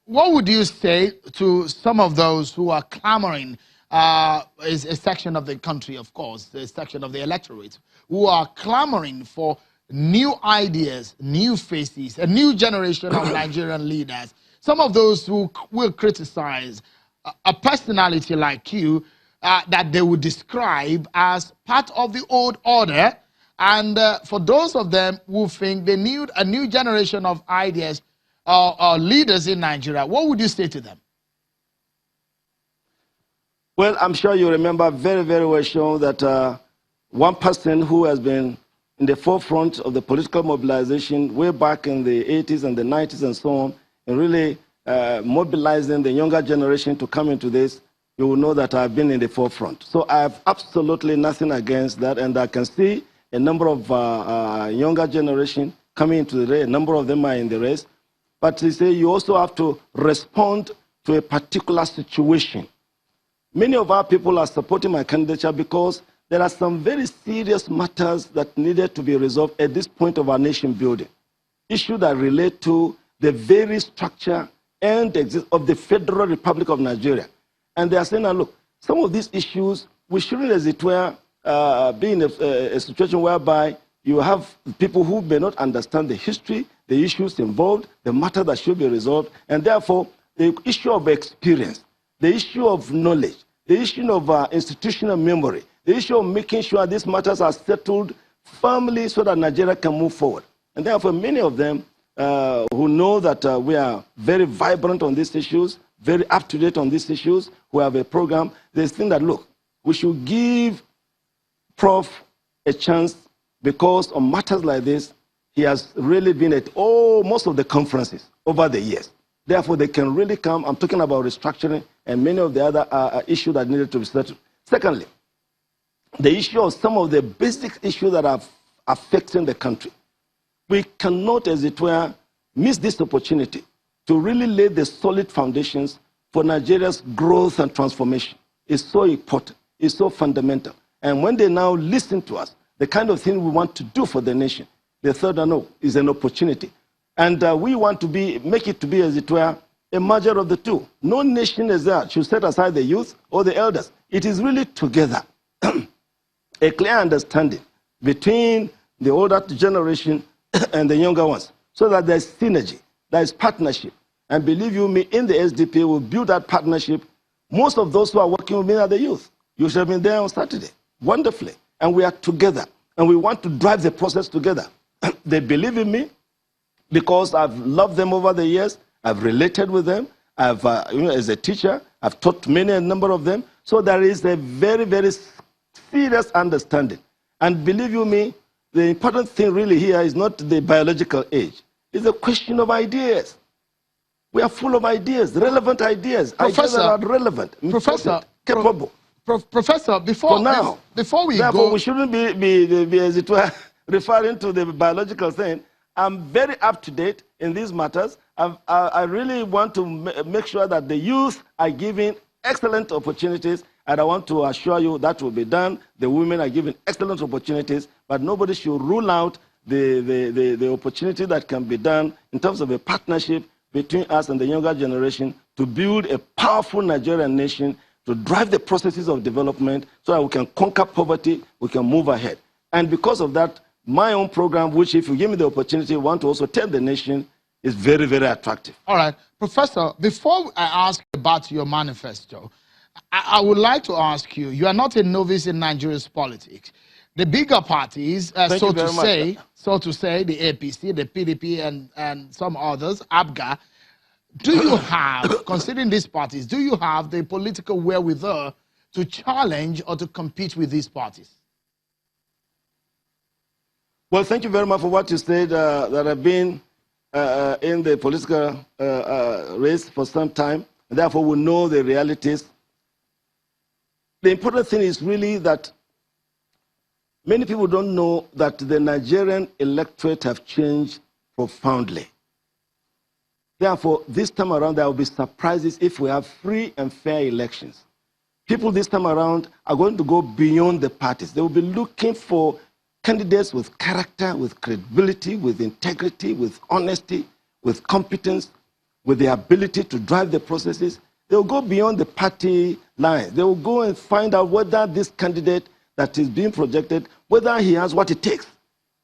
what would you say to some of those who are clamoring, is a section of the country, of course, a section of the electorate, who are clamoring for new ideas, new faces, a new generation of Nigerian leaders? Some of those who will criticize a personality like you, that they would describe as part of the old order. And for those of them who think they need a new generation of ideas or leaders in Nigeria, what would you say to them? Well, I'm sure you remember very, very well, Sean, that one person who has been in the forefront of the political mobilization way back in the 80s and the 90s and so on, and really mobilizing the younger generation to come into this, you will know that I've been in the forefront. So I have absolutely nothing against that, and I can see a number of younger generation coming into the race. A number of them are in the race. But you say you also have to respond to a particular situation. Many of our people are supporting my candidature because there are some very serious matters that needed to be resolved at this point of our nation building. Issues that relate to the very structure and exist of the Federal Republic of Nigeria. And they are saying, now, look, some of these issues, we shouldn't, as it were, be in a situation whereby you have people who may not understand the history, the issues involved, the matter that should be resolved, and therefore the issue of experience, the issue of knowledge, the issue of institutional memory, the issue of making sure these matters are settled firmly so that Nigeria can move forward. And therefore, many of them who know that we are very vibrant on these issues, very up-to-date on these issues, who have a program, they think that, look, we should give Prof a chance because on matters like this, he has really been at most of the conferences over the years. Therefore, they can really come. I'm talking about restructuring and many of the other issues that needed to be settled. Secondly, the issue of some of the basic issues that are affecting the country. We cannot, as it were, miss this opportunity to really lay the solid foundations for Nigeria's growth and transformation. It's so important. It's so fundamental. And when they now listen to us, the kind of thing we want to do for the nation, the third no is an opportunity. And we want to make it to be, as it were, a merger of the two. No nation as that should set aside the youth or the elders. It is really together. A clear understanding between the older generation and the younger ones, so that there's synergy, there's partnership. And believe you me, in the SDP, we'll build that partnership. Most of those who are working with me are the youth. You should have been there on Saturday. Wonderfully. And we are together. And we want to drive the process together. They believe in me because I've loved them over the years. I've related with them. I've, as a teacher, I've taught a number of them. So there is a very, very serious understanding. And believe you me, the important thing really here is not the biological age. It's a question of ideas. We are full of ideas, relevant ideas. Professor, ideas that are relevant, Professor, capable. Professor, before we therefore, we shouldn't be, as it were, referring to the biological thing. I'm very up to date in these matters. I really want to make sure that the youth are given excellent opportunities, and I want to assure you that will be done. The women are given excellent opportunities, but nobody should rule out the opportunity that can be done in terms of a partnership between us and the younger generation to build a powerful Nigerian nation, to drive the processes of development so that we can conquer poverty, we can move ahead. And because of that, my own program, which if you give me the opportunity, I want to also tell the nation, is very, very attractive. All right. Professor, before I ask about your manifesto, I would like to ask you, you are not a novice in Nigeria's politics. The bigger parties, so to say, the APC, the PDP, and some others, ABGA, do you have, considering these parties, do you have the political wherewithal to challenge or to compete with these parties? Well, thank you very much for what you said, that I've been in the political race for some time, and therefore we know the realities. The important thing is really that many people don't know that the Nigerian electorate have changed profoundly. Therefore, this time around, there will be surprises if we have free and fair elections. People this time around are going to go beyond the parties. They will be looking for candidates with character, with credibility, with integrity, with honesty, with competence, with the ability to drive the processes. They will go beyond the party lines. They will go and find out whether this candidate that is being projected, whether he has what it takes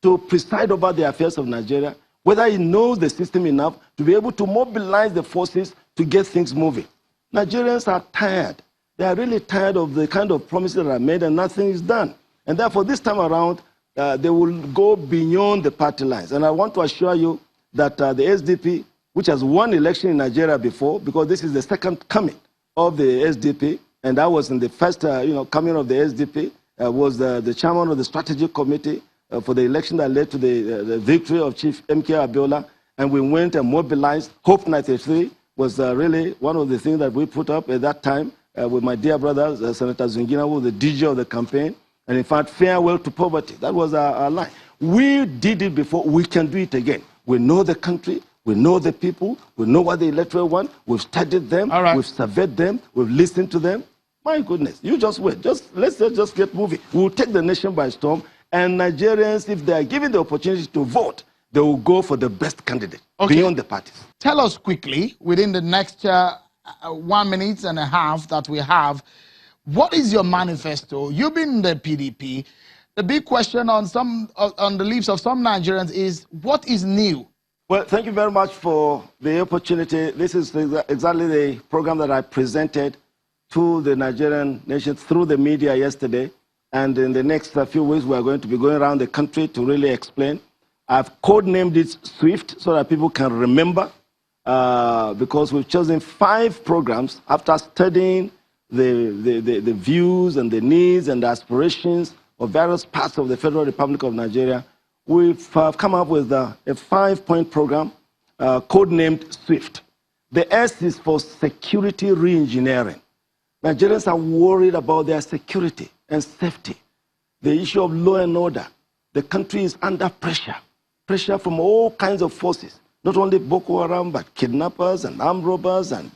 to preside over the affairs of Nigeria, whether he knows the system enough to be able to mobilize the forces to get things moving. Nigerians are tired. They are really tired of the kind of promises that are made and nothing is done. And therefore, this time around, they will go beyond the party lines. And I want to assure you that the SDP, which has won election in Nigeria before, because this is the second coming of the SDP, and that was in the first coming of the SDP, was the chairman of the strategic committee for the election that led to the victory of Chief MK Abiola. And we went and mobilized. Hope 93 was really one of the things that we put up at that time with my dear brother, Senator Zungina, who was the DJ of the campaign. And in fact, farewell to poverty. That was our line. We did it before. We can do it again. We know the country. We know the people. We know what the electorate want. We've studied them. All right. We've surveyed them. We've listened to them. My goodness, you just wait. Let's just get moving. We'll take the nation by storm. And Nigerians, if they are given the opportunity to vote, they will go for the best candidate beyond the parties. Tell us quickly, within the next 1.5 minutes that we have, what is your manifesto? You've been in the PDP. The big question on the lips of some Nigerians is, what is new? Well, thank you very much for the opportunity. This is exactly the program that I presented to the Nigerian nation through the media yesterday. And in the next few weeks, we are going to be going around the country to really explain. I've codenamed it SWIFT so that people can remember, because we've chosen 5 programs after studying the views and the needs and the aspirations of various parts of the Federal Republic of Nigeria. We've come up with a 5-point program codenamed SWIFT. The S is for security reengineering. Nigerians are worried about their security and safety. The issue of law and order. The country is under pressure. Pressure from all kinds of forces. Not only Boko Haram, but kidnappers and armed robbers and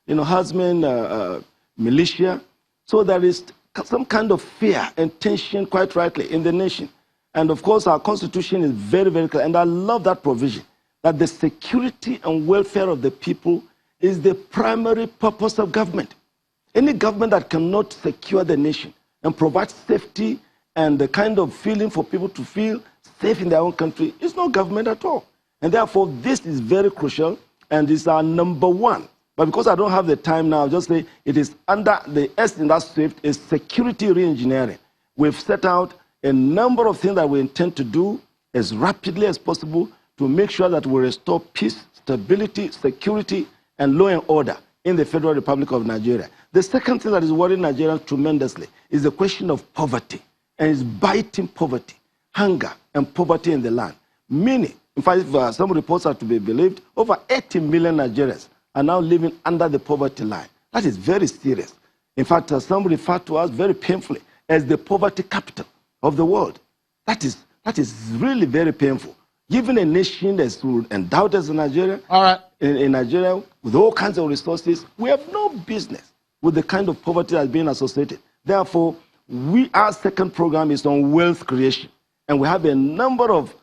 herdsmen, militia. So there is some kind of fear and tension, quite rightly, in the nation. And of course, our constitution is very, very clear. And I love that provision, that the security and welfare of the people is the primary purpose of government. Any government that cannot secure the nation and provide safety and the kind of feeling for people to feel safe in their own country is not government at all. And therefore, this is very crucial and is our number 1. But because I don't have the time now, I'll just say it is under the S in that SWIFT is security reengineering. We've set out a number of things that we intend to do as rapidly as possible to make sure that we restore peace, stability, security, and law and order in the Federal Republic of Nigeria. The second thing that is worrying Nigerians tremendously is the question of poverty, and it's biting poverty, hunger, and poverty in the land. Meaning, in fact, if some reports are to be believed, over 80 million Nigerians are now living under the poverty line. That is very serious. In fact, some refer to us very painfully as the poverty capital of the world. That is really very painful. Given a nation that's endowed as Nigeria, in Nigeria, with all kinds of resources, we have no business with the kind of poverty that's being associated. Therefore, our second program is on wealth creation. And we have a number of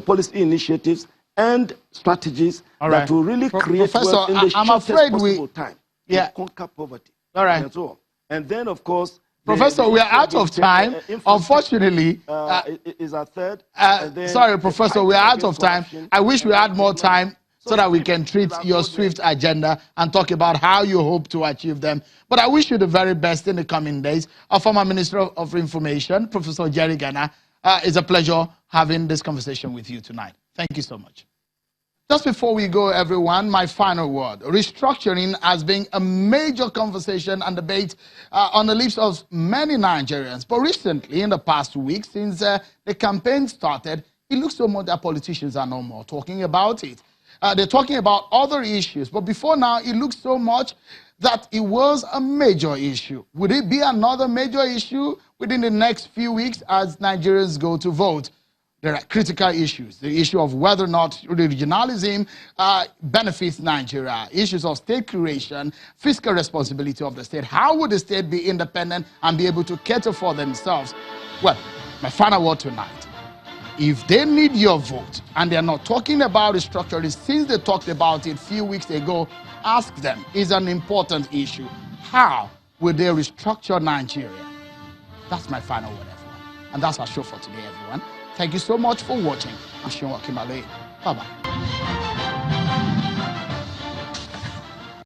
policy initiatives and strategies that will really create wealth in the shortest possible time. To conquer poverty. And so on. And then, of course, Professor, we are out of time. Unfortunately, is our third. Sorry, Professor, we are out of time. I wish we had more time so that we can treat your SWIFT agenda and talk about how you hope to achieve them. But I wish you the very best in the coming days. Our former Minister of Information, Professor Jerry Gana, it's a pleasure having this conversation with you tonight. Thank you so much. Just before we go, everyone, my final word. Restructuring has been a major conversation and debate on the lips of many Nigerians. But recently, in the past week, since the campaign started, it looks so much that politicians are no more talking about it. They're talking about other issues. But before now, it looks so much that it was a major issue. Would it be another major issue within the next few weeks as Nigerians go to vote? There are critical issues. The issue of whether or not regionalism benefits Nigeria, issues of state creation, fiscal responsibility of the state. How would the state be independent and be able to cater for themselves? Well, my final word tonight. If they need your vote and they're not talking about restructuring since they talked about it a few weeks ago, ask them. It's an important issue. How will they restructure Nigeria? That's my final word, everyone. And that's our show for today, everyone. Thank you so much for watching. I'm Sean Wakimale. Bye-bye.